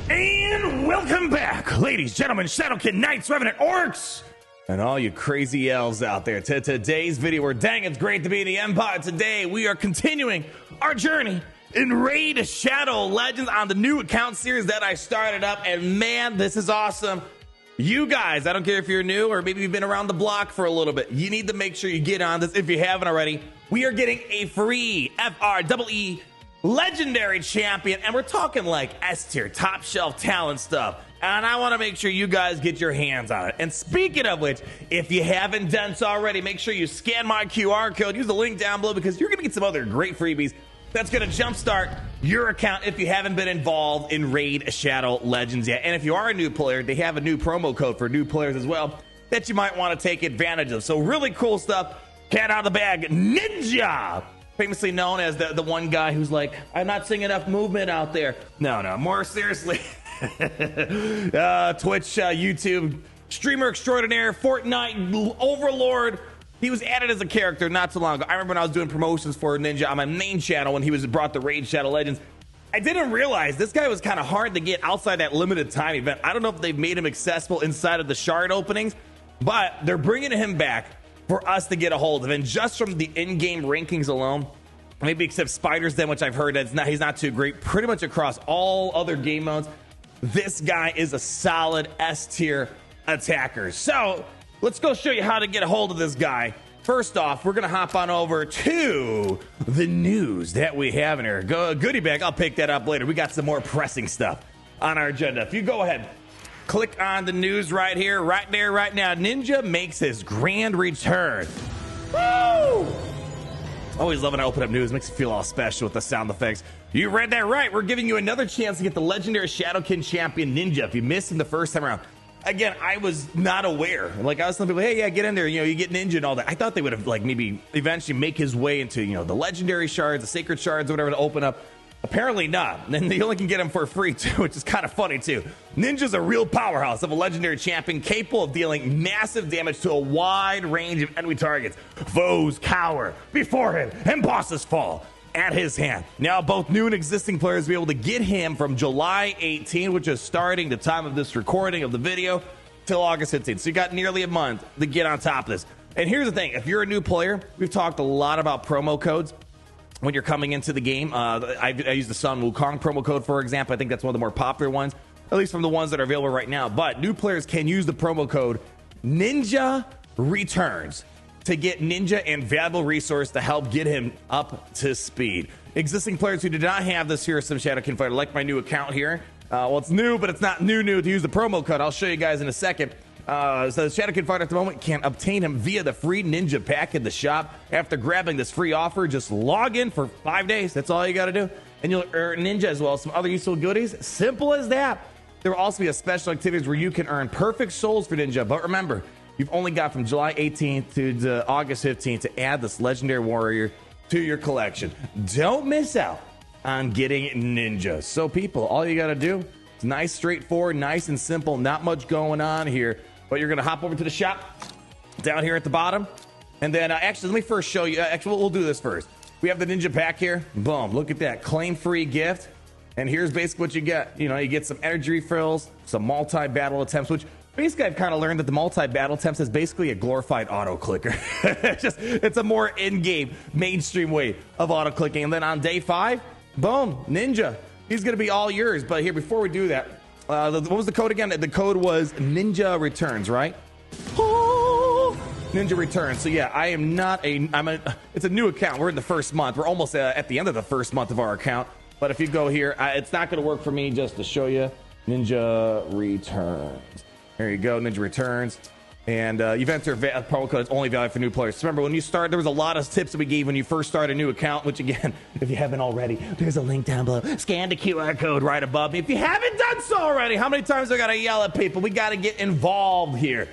And welcome back, ladies, gentlemen, Shadowkin Knights, Revenant Orcs, and all you crazy elves out there to today's video where dang, it's great to be in the Empire. Today, we are continuing our journey in Raid Shadow Legends on the new account series that I started up, and man, this is awesome. You guys, I don't care if you're new or maybe you've been around the block for a little bit, you need to make sure you get on this if you haven't already. We are getting a free FREE Legendary Champion, and we're talking like S tier, top shelf talent stuff. And I want to make sure you guys get your hands on it. And speaking of which, if you haven't done so already, make sure you scan my QR code, use the link down below, because you're going to get some other great freebies that's going to jumpstart your account if you haven't been involved in Raid Shadow Legends yet. And if you are a new player, they have a new promo code for new players as well that you might want to take advantage of. So really cool stuff. Cat out of the bag, Ninja! Famously known as the one guy who's like, I'm not seeing enough movement out there. No, more seriously. Twitch, YouTube, streamer extraordinaire, Fortnite overlord. He was added as a character not too long ago. I remember when I was doing promotions for Ninja on my main channel when he was brought to Raid Shadow Legends. I didn't realize this guy was kind of hard to get outside that limited time event. I don't know if they've made him accessible inside of the shard openings, but they're bringing him back for us to get a hold of. And just from the in-game rankings alone, maybe except Spider's Den, which I've heard he's not too great, pretty much across all other game modes, this guy is a solid S tier attacker. So let's go show you how to get a hold of this guy. First off, we're gonna hop on over to the news that we have in here. Goodie bag, I'll pick that up later. We got some more pressing stuff on our agenda. If you go ahead, click on the news right here, right there, right now. Ninja makes his grand return. Woo! Always love when I open up news. Makes me feel all special with the sound effects. You read that right. We're giving you another chance to get the legendary Shadowkin champion Ninja if you missed him the first time around. Again, I was not aware. Like, I was telling people, hey, yeah, get in there. You know, you get Ninja and all that. I thought they would have, like, maybe eventually make his way into, you know, the legendary shards, the sacred shards, or whatever to open up. Apparently not. And you only can get him for free, too, which is kind of funny, too. Ninja's a real powerhouse of a legendary champion capable of dealing massive damage to a wide range of enemy targets. Foes cower before him, and bosses fall at his hand. Now, both new and existing players will be able to get him from July 18, which is starting the time of this recording of the video, till August 15th. So you got nearly a month to get on top of this. And here's the thing. If you're a new player, we've talked a lot about promo codes when you're coming into the game. I use the Sun Wukong promo code, for example. I think that's one of the more popular ones, at least from the ones that are available right now. But new players can use the promo code Ninja Returns to get Ninja and valuable resource to help get him up to speed. Existing players who do not have this here, some Shadowkin Fighter, like my new account here. Well, it's new, but it's not new to use the promo code. I'll show you guys in a second. So the Shadowkin Fighter at the moment can obtain him via the free Ninja pack in the shop. After grabbing this free offer, just log in for 5 days. That's all you got to do. And you'll earn Ninja as well as some other useful goodies. Simple as that. There will also be a special activities where you can earn perfect souls for Ninja. But remember, you've only got from July 18th to August 15th to add this legendary warrior to your collection. Don't miss out on getting Ninja. So people, all you got to do is nice, straightforward, nice and simple. Not much going on here. But you're going to hop over to the shop down here at the bottom. And then actually, let me first show you. Actually, we'll do this first. We have the Ninja pack here. Boom. Look at that. Claim-free gift. And here's basically what you get. You know, you get some energy refills, some multi-battle attempts, which basically I've kind of learned that the multi-battle attempts is basically a glorified auto-clicker. It's a more in-game, mainstream way of auto-clicking. And then on day 5, boom, Ninja. He's going to be all yours. But here, before we do that, what was the code again? The code was Ninja Returns, right? Oh, Ninja Returns. So yeah, I am not it's a new account. We're in the first month. We're almost at the end of the first month of our account. But if you go here, it's not going to work for me just to show you. Ninja Returns. There you go, Ninja Returns. And you've entered a promo code. It's only valid for new players. So remember, when you start, there was a lot of tips that we gave when you first start a new account, which again, if you haven't already, there's a link down below. Scan the QR code right above me. If you haven't done so already, how many times I got to yell at people? We got to get involved here.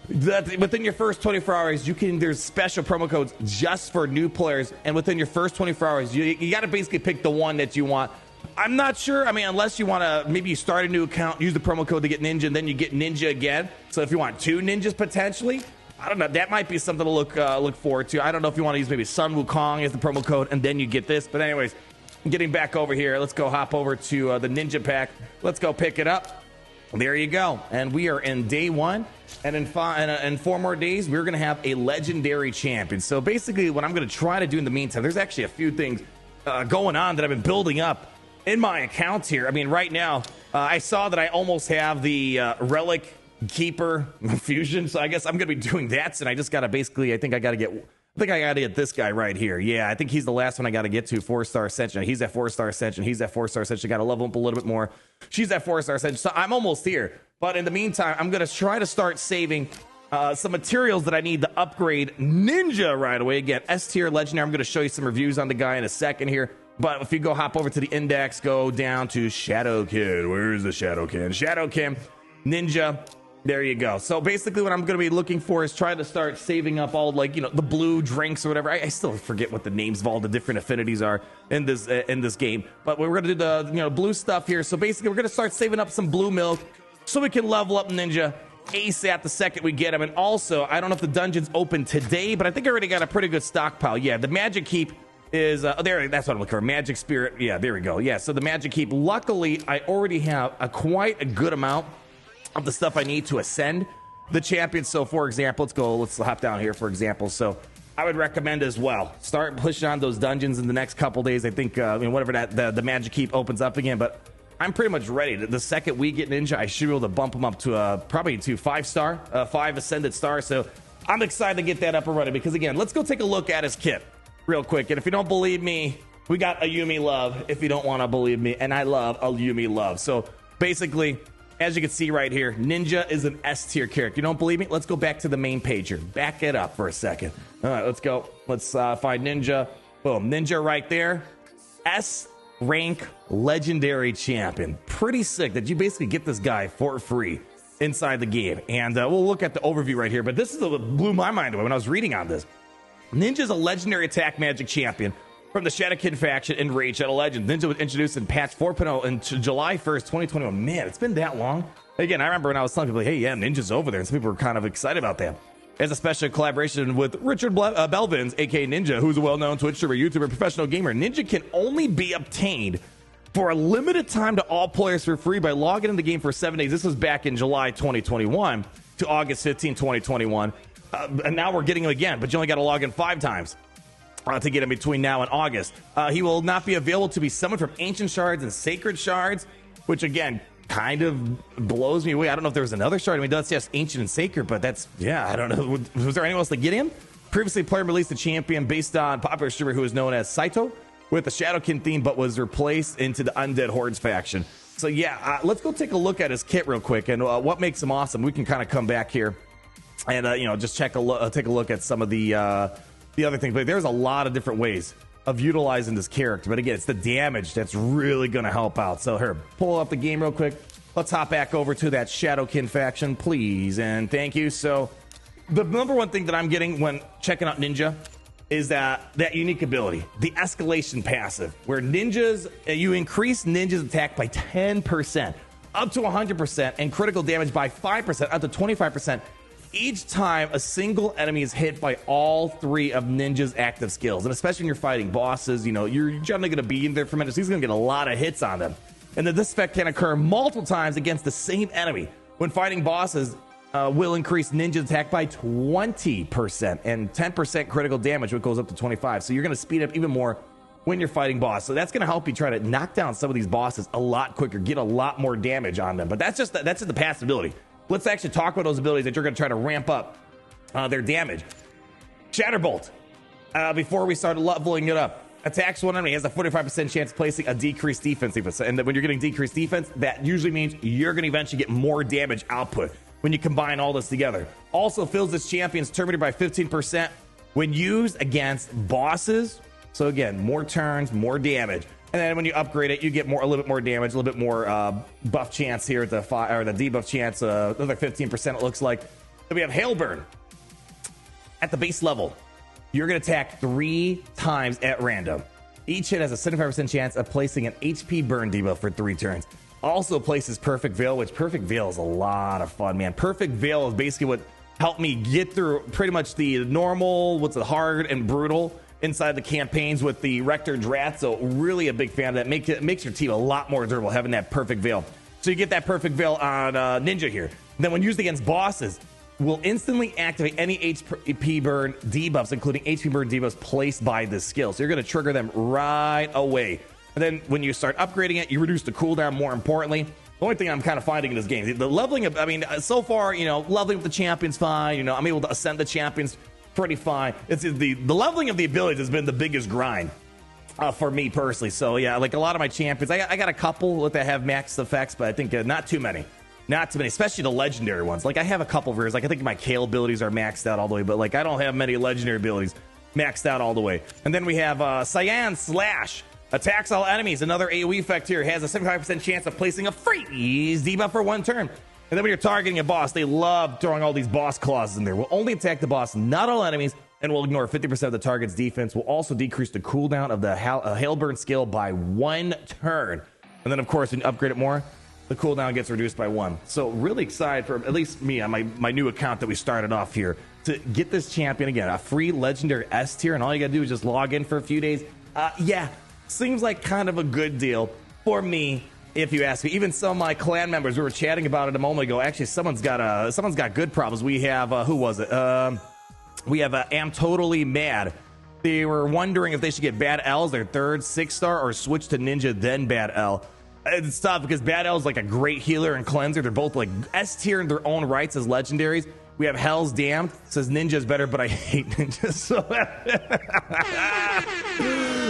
Within your first 24 hours, there's special promo codes just for new players. And within your first 24 hours, you got to basically pick the one that you want. I'm not sure. I mean, unless you want to, maybe you start a new account, use the promo code to get Ninja, and then you get Ninja again. So if you want 2 Ninjas potentially, I don't know. That might be something to look forward to. I don't know if you want to use maybe Sun Wukong as the promo code, and then you get this. But anyways, getting back over here. Let's go hop over to the Ninja Pack. Let's go pick it up. There you go. And we are in day 1. And in 4 more days, we're going to have a legendary champion. So basically, what I'm going to try to do in the meantime, there's actually a few things going on that I've been building up in my accounts here. I mean, right now, I saw that I almost have the Relic Keeper Fusion. So I guess I'm going to be doing that. And I just got to basically, I think I got to get this guy right here. Yeah, I think he's the last one I got to get to. 4-star Ascension. He's at 4-star Ascension. He's at 4-star Ascension. Got to level up a little bit more. She's at 4-star Ascension. So I'm almost here. But in the meantime, I'm going to try to start saving some materials that I need to upgrade Ninja right away. Again, S tier legendary. I'm going to show you some reviews on the guy in a second here. But if you go hop over to the index, go down to Shadowkin. Where is the Shadowkin? Shadowkin, Ninja. There you go. So basically what I'm going to be looking for is trying to start saving up all, like, you know, the blue drinks or whatever. I still forget what the names of all the different affinities are in this game. But we're going to do the, you know, blue stuff here. So basically we're going to start saving up some blue milk so we can level up Ninja ASAP the second we get him. And also, I don't know if the dungeon's open today, but I think I already got a pretty good stockpile. Yeah, the Magic Keep is, there, that's what I'm looking for. Magic Spirit. Yeah, there we go. Yeah, so the Magic Keep. Luckily, I already have quite a good amount of the stuff I need to ascend the champion. So for example, let's hop down here for example. So I would recommend as well, start pushing on those dungeons in the next couple days. I think, whatever the Magic Keep opens up again, but I'm pretty much ready. The second we get Ninja, I should be able to bump him up to probably to 5-star, 5 ascended stars. So I'm excited to get that up and running because again, let's go take a look at his kit real quick. And if you don't believe me, we got a Yuumi love if you don't want to believe me. And I love a Yuumi love. So basically, as you can see right here, Ninja is an S tier character. You don't believe me? Let's go back to the main page here. Back it up for a second. All right, let's go. Let's find Ninja. Boom, Ninja right there. S rank legendary champion. Pretty sick that you basically get this guy for free inside the game. And we'll look at the overview right here. But this is what blew my mind away when I was reading on this. Ninja's a legendary attack magic champion from the Shadowkin faction in Raid Shadow Legends. Ninja was introduced in patch 4.0 in July 1st, 2021. Man, it's been that long. Again, I remember when I was telling people, hey, yeah, Ninja's over there. And some people were kind of excited about that. As a special collaboration with Richard Belvins, aka Ninja, who's a well-known Twitch streamer, YouTuber, professional gamer. Ninja can only be obtained for a limited time to all players for free by logging in the game for 7 days. This was back in July 2021 to August 15, 2021. And now we're getting him again, but you only got to log in 5 times. To get him between now and August. He will not be available to be summoned from ancient shards and sacred shards, which again kind of blows me away. I don't know if there was another shard. I mean, that's just ancient and sacred, but that's, yeah, I don't know. Was there anyone else to get him? Previously, player released a champion based on popular streamer who is known as Saito with a Shadowkin theme, but was replaced into the Undead Hordes faction. So yeah, let's go take a look at his kit real quick and what makes him awesome. We can kind of come back here and just take a look at some of the other things. But there's a lot of different ways of utilizing this character. But again, it's the damage that's really going to help out. So here, pull up the game real quick. Let's hop back over to that Shadowkin faction, please. And thank you. So the number one thing that I'm getting when checking out Ninja is that unique ability, the escalation passive, where you increase Ninja's attack by 10%, up to 100%, and critical damage by 5%, up to 25%. Each time a single enemy is hit by all 3 of Ninja's active skills. And especially when you're fighting bosses, you're generally going to be in there for a minute, so he's going to get a lot of hits on them. And then this effect can occur multiple times against the same enemy. When fighting bosses, will increase Ninja's attack by 20% and 10% critical damage, which goes up to 25. So you're going to speed up even more when you're fighting boss. So that's going to help you try to knock down some of these bosses a lot quicker, get a lot more damage on them. But that's just the passive ability. Let's actually talk about those abilities that you're going to try to ramp up their damage. Shatterbolt. Before we start leveling it up, attacks one enemy, has a 45% chance of placing a decreased defense. And when you're getting decreased defense, that usually means you're going to eventually get more damage output when you combine all this together. Also fills this champion's turn meter by 15% when used against bosses. So again, more turns, more damage. And then when you upgrade it, you get a little bit more damage, a little bit more buff chance here at the debuff chance, another 15% it looks like. Then we have Hailburn. At the base level, you're going to attack 3 times at random. Each hit has a 75% chance of placing an HP burn debuff for 3 turns. Also places Perfect Veil, which Perfect Veil is a lot of fun, man. Perfect Veil is basically what helped me get through pretty much the normal, hard and brutal, inside the campaigns with the Rector Drath. So really a big fan of that. Makes your team a lot more durable having that perfect veil. So you get that perfect veil on Ninja here. And then when used against bosses, will instantly activate any HP burn debuffs, including HP burn debuffs placed by this skill. So you're going to trigger them right away. And then when you start upgrading it, you reduce the cooldown. More importantly, the only thing I'm kind of finding in this game, the leveling of, I mean, so far, you know, leveling with the champions fine. You know, I'm able to ascend the champions pretty fine. It's the leveling of the abilities has been the biggest grind for me personally. So yeah, like a lot of my champions, I got a couple that have max effects, but I think not too many. Not too many, especially the legendary ones. Like I have a couple of rares. Like I think my Kale abilities are maxed out all the way, but like I don't have many legendary abilities maxed out all the way. And then we have Cyan Slash. Attacks all enemies. Another AoE effect here. Has a 75% chance of placing a freeze debuff for 1 turn. And then when you're targeting a boss, they love throwing all these boss clauses in there. Will only attack the boss, not all enemies, and will ignore 50% of the target's defense. Will also decrease the cooldown of the Hailburn skill by 1 turn. And then, of course, when you upgrade it more, the cooldown gets reduced by 1. So really excited for, at least me, on my new account that we started off here, to get this champion again. A free legendary S tier, and all you got to do is just log in for a few days. Yeah, seems like kind of a good deal for me, if you ask me. Even some of my clan members, we were chatting about it a moment ago. Actually, someone's got good problems. We have, who was it? We have Am Totally Mad. They were wondering if they should get Bad L as their 3rd 6-star or switch to Ninja, then Bad L. It's tough because Bad L is like a great healer and cleanser. They're both like S tier in their own rights as legendaries. We have Hell's Damned, says Ninja's better, but I hate Ninja.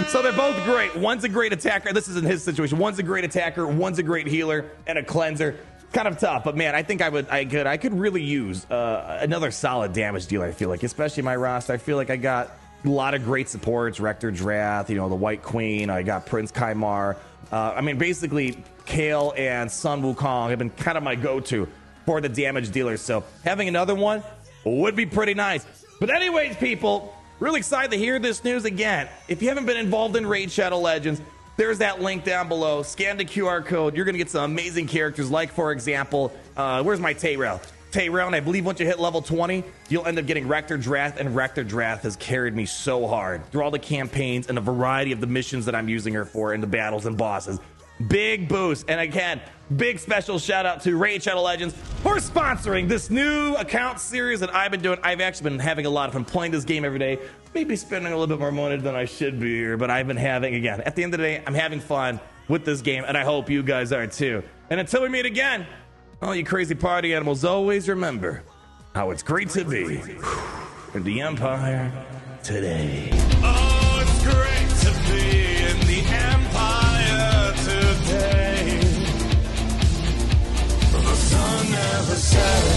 So they're both great. One's a great attacker. This is in his situation. One's a great attacker. One's a great healer and a cleanser. Kind of tough, but man, I think I could really use another solid damage dealer. I feel like, especially my roster. I feel like I got a lot of great supports. Rector Drath, you know, the White Queen. I got Prince Kaimar. I mean, basically, Kale and Sun Wukong have been kind of my go-to for the damage dealers. So having another one would be pretty nice. But anyways, people, really excited to hear this news again. If you haven't been involved in Raid Shadow Legends, there's that link down below. Scan the QR code. You're going to get some amazing characters. Like, for example, where's my Tayrel? Tayrel, and I believe once you hit level 20, you'll end up getting Rector Drath, and Rector Drath has carried me so hard through all the campaigns and a variety of the missions that I'm using her for in the battles and bosses. Big boost. And again, big special shout out to Raid Shadow Legends for sponsoring this new account series that I've been doing. I've actually been having a lot of fun playing this game every day. Maybe spending a little bit more money than I should be here, but I've been having, again, at the end of the day, I'm having fun with this game, and I hope you guys are too. And until we meet again, all you crazy party animals, always remember how it's great to be in the Empire today. Oh, it's great to be in the Empire today. The sun never sets.